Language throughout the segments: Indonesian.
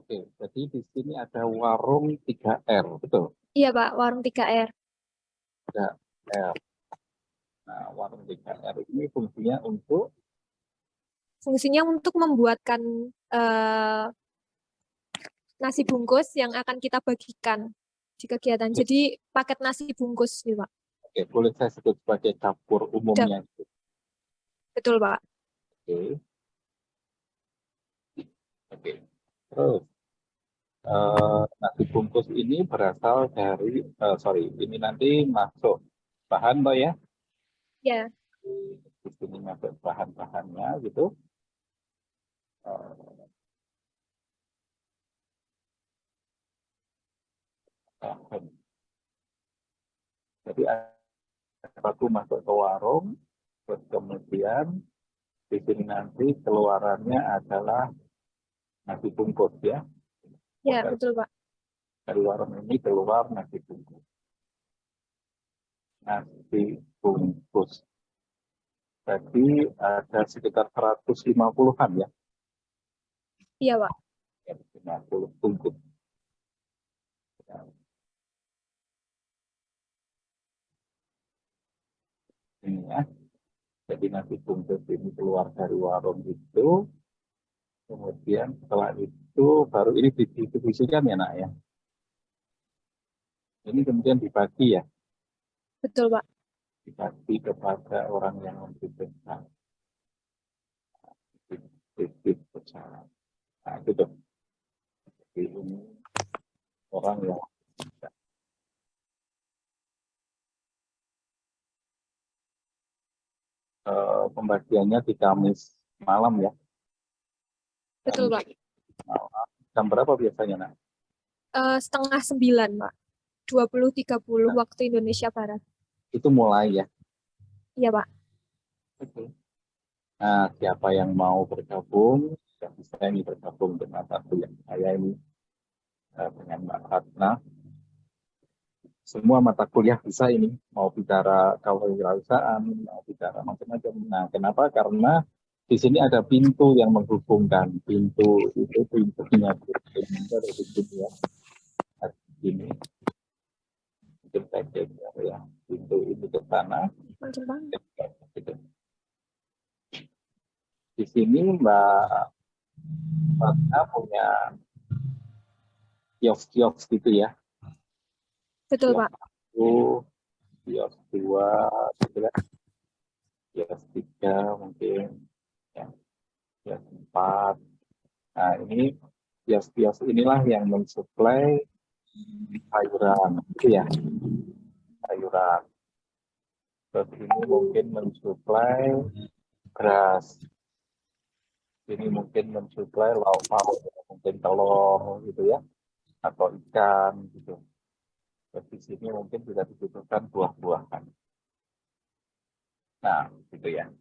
Oke, jadi di sini ada warung 3R, betul? Iya Pak, warung 3R. 3R. Nah, warung 3R ini fungsinya untuk Fungsinya untuk membuatkan nasi bungkus yang akan kita bagikan di kegiatan. Jadi paket nasi bungkus nih Pak. oke, boleh saya sebut sebagai dapur umumnya. Betul Pak. Oke, oke. Terus nasi bungkus ini berasal dari, ini nanti masuk bahan toh ya? Ya, Di sini masuk bahan-bahannya gitu. Bahan. Jadi aku masuk ke warung, terus kemudian di sini nanti keluarannya adalah nasi bungkus ya. ya betul Pak. Dari warung ini keluar nasi bungkus. Nasi bungkus. Jadi ada sekitar 150-an ya. Iya Pak. 50 bungkus. Ini ya. Jadi nasi bungkus ini keluar dari warung itu. Kemudian setelah itu baru ini didistribusikan ya nak ya. Ini kemudian dibagi ya. Betul Pak. Dibagi kepada orang yang membutuhkan. Titip bersama. Nah itu tuh. Jadi ini orang yang pembagiannya di Kamis malam ya. Betul Pak. Malam. Jam berapa biasanya nak? 8:30 Pak. 20.30 waktu Indonesia Barat. Itu mulai ya. Iya Pak. Oke. Nah, siapa yang mau bergabung, yang bisa ini bergabung dengan satu yang saya ini dengan Mbak Ratna. Semua mata kuliah bisa ini, mau bicara kewirausahaan, mau bicara macam-macam. Nah, kenapa? Karena di sini ada pintu yang menghubungkan. Pintu itu pintunya dari sini ya. Ini mungkin saya ya, pintu ini ke sana. Mantap banget. Di sini Mbak Ratna punya kios-kios gitu ya. Betul Kios Pak. 1, kios 2, gitu kan. Kios 3 mungkin, ya, kios 4. Nah ini kios-kios inilah yang mensuplai sayuran, gitu ya, sayuran. Terus ini mungkin mensuplai beras. Ini mungkin mensuplai lauk pauk, mungkin telur gitu ya, atau ikan gitu. Terus di sini mungkin juga dibutuhkan buah-buahan. Nah, gitu ya.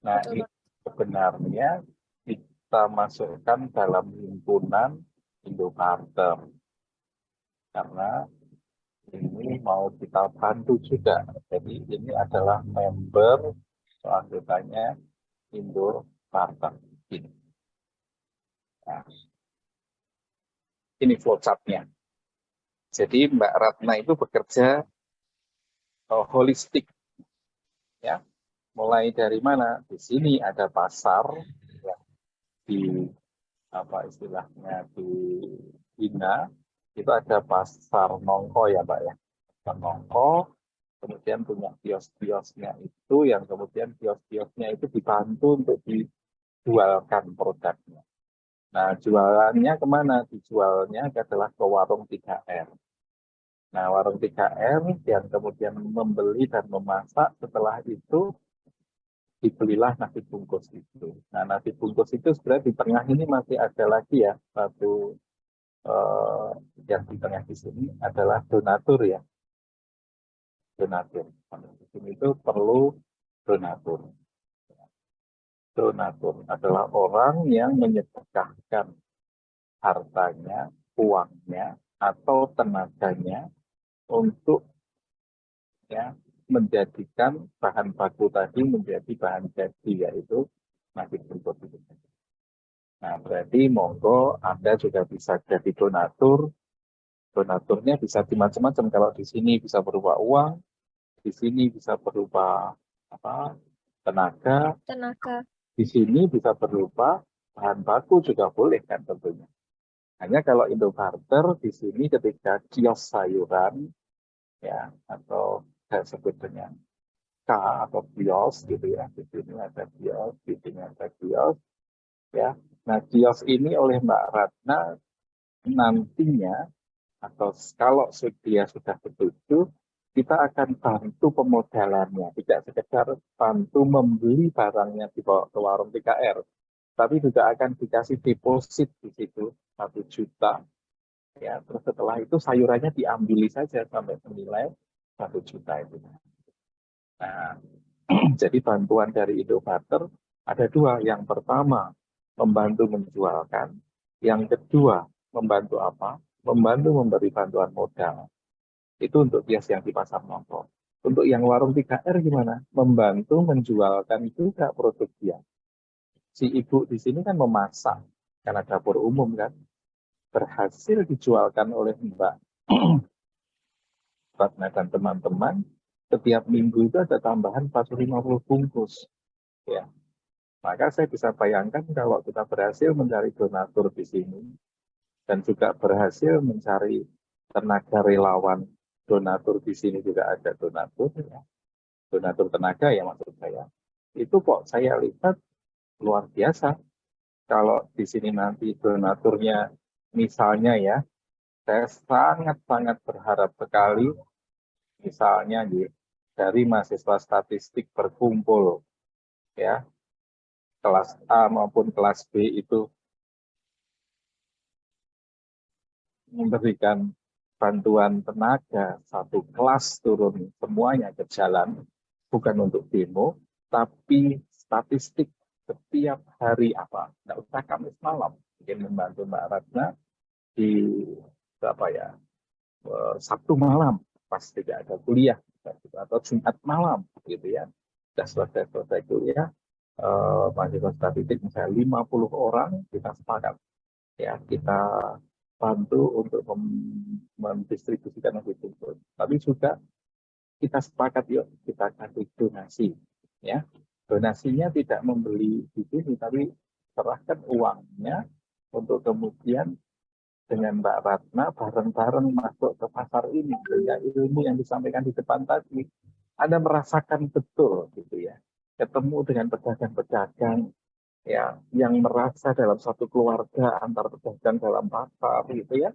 Nah, Betul ini Pak. sebenarnya kita masukkan dalam himpunan Indopartner. Karena ini mau kita bantu juga. Jadi ini adalah member anggotanya Indopartner. Nah, ini flowchart-nya. Jadi Mbak Ratna itu bekerja holistik, ya. Mulai dari mana? Di sini ada pasar, ya, di apa istilahnya di Bina, itu ada pasar Nongko ya Pak ya. Pasar Nongko, kemudian punya kios-kiosnya itu, yang kemudian kios-kiosnya itu dibantu untuk dijualkan produknya. Nah, jualannya kemana? Dijualnya adalah ke warung 3R. Nah, warung 3R yang kemudian membeli dan memasak, setelah itu dibelilah nasi bungkus itu. Nah, nasi bungkus itu sebenarnya di tengah ini masih ada lagi ya, satu yang di tengah di sini adalah donatur ya. Donatur. Di sini itu perlu donatur. Donatur adalah orang yang menyedekahkan hartanya, uangnya, atau tenaganya untuk ya menjadikan bahan baku tadi menjadi bahan jadi, yaitu nasi bungkus itu. Nah, berarti monggo Anda juga bisa jadi donatur. Donaturnya bisa di macam-macam. Kalau di sini bisa berupa uang, di sini bisa berupa apa? Tenaga, Tenaga. di sini bisa berupa bahan baku juga boleh kan tentunya. Hanya kalau Indobarter di sini ketika kios sayuran ya atau saya sebut dengan K atau kios gitu ya. Di sini ada kios, di sini ada kios ya. Nah, kios ini oleh Mbak Ratna nantinya atau kalau dia sudah setuju, kita akan bantu pemodalannya, tidak sekedar bantu membeli barangnya dibawa ke warung TKR, tapi juga akan dikasih deposit di situ 1 juta. Ya, terus setelah itu sayurannya diambil saja sampai senilai 1 juta itu. Nah, jadi bantuan dari Indobarter ada dua. Yang pertama, membantu menjualkan. Yang kedua, membantu apa? Membantu memberi bantuan modal. Itu untuk kios yang di pasar nongkrong. Untuk yang warung 3R gimana? Membantu menjualkan juga produk dia. Si ibu di sini kan memasak, karena dapur umum kan. Berhasil dijualkan oleh Mbak Ratna dan teman-teman, setiap minggu itu ada tambahan 450 bungkus. Ya, maka saya bisa bayangkan kalau kita berhasil mencari donatur di sini dan juga berhasil mencari tenaga relawan donatur di sini juga ada donatur, ya. Donatur tenaga ya maksud saya. Itu kok saya lihat luar biasa. Kalau di sini nanti donaturnya misalnya ya, saya sangat-sangat berharap sekali misalnya dari mahasiswa statistik berkumpul ya kelas A maupun kelas B itu memberikan bantuan tenaga, satu kelas turun semuanya ke jalan, bukan untuk demo, tapi statistik setiap hari apa, nggak usah Kamis malam, mungkin membantu Mbak Ratna di apa ya, Sabtu malam, pas tidak ada kuliah, atau Jumat malam, gitu ya, sudah selesai kuliah, mahasiswa statistik misalnya 50 orang, kita sepakat ya kita bantu untuk mendistribusikan nasi bungkus. Tapi juga kita sepakat yuk kita kasih donasi, ya. Donasinya tidak membeli di sini, tapi serahkan uangnya untuk kemudian dengan Mbak Ratna bareng-bareng masuk ke pasar ini, sehingga ilmu yang disampaikan di depan tadi Anda merasakan betul, gitu ya. Ketemu dengan pedagang-pedagang ya yang merasa dalam satu keluarga antar pedagang dalam pasar gitu ya,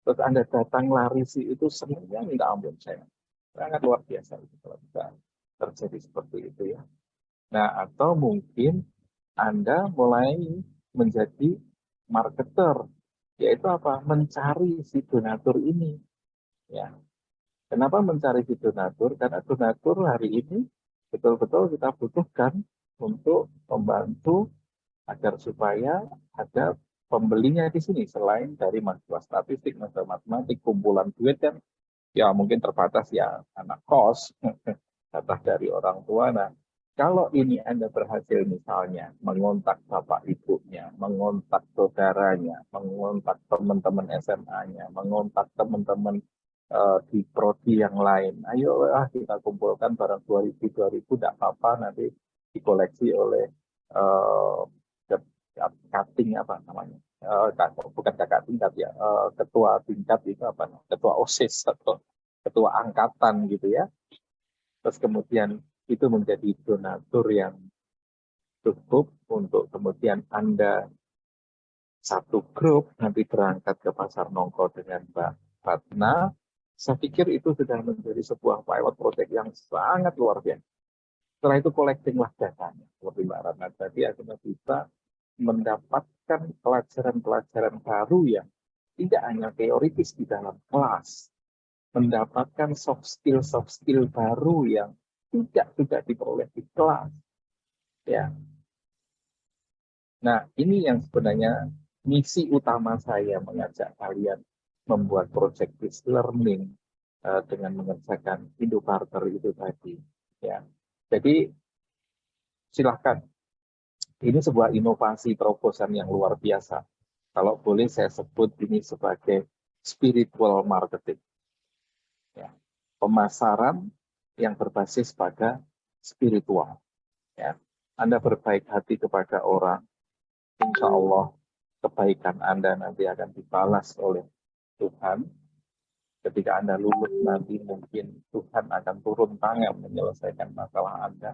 terus Anda datang larisi itu senangnya minta ampun, saya sangat luar biasa itu kalau bisa terjadi seperti itu ya. Nah, atau mungkin Anda mulai menjadi marketer, yaitu apa, mencari si donatur ini ya. Kenapa mencari si donatur? Karena donatur hari ini betul-betul kita butuhkan untuk membantu agar supaya ada pembelinya di sini selain dari mahasiswa statistik, mahasiswa matematik, kumpulan duit kan ya mungkin terbatas ya anak kos, datang dari orang tua. Nah, kalau ini Anda berhasil misalnya mengontak bapak ibunya, mengontak saudaranya, mengontak teman-teman SMA-nya, mengontak teman-teman di prodi yang lain, ayo kita kumpulkan barang 2000 tidak apa-apa, nanti dikoleksi oleh uh, cutting apa namanya, bukan kakak tingkat ya, ketua tingkat itu apa, ketua OSIS atau ketua angkatan gitu ya. Terus kemudian itu menjadi donatur yang cukup untuk kemudian Anda satu grup nanti berangkat ke pasar nongko dengan Mbak Ratna. Saya pikir itu sudah menjadi sebuah pilot project yang sangat luar biasa. Setelah itu collectinglah datanya. Seperti Mbak Ratna tadi akhirnya bisa mendapatkan pelajaran-pelajaran baru yang tidak hanya teoritis di dalam kelas, mendapatkan soft skill baru yang tidak diperoleh di kelas. Ya, nah ini yang sebenarnya misi utama saya mengajak kalian membuat project based learning dengan mengerjakan Indobarter itu tadi. Ya, jadi silahkan Ini sebuah inovasi terobosan yang luar biasa. Kalau boleh saya sebut ini sebagai spiritual marketing. Ya. Pemasaran yang berbasis pada spiritual. Ya. Anda berbaik hati kepada orang, insya Allah kebaikan Anda nanti akan dibalas oleh Tuhan. Ketika Anda lulus nanti mungkin Tuhan akan turun tangan menyelesaikan masalah Anda.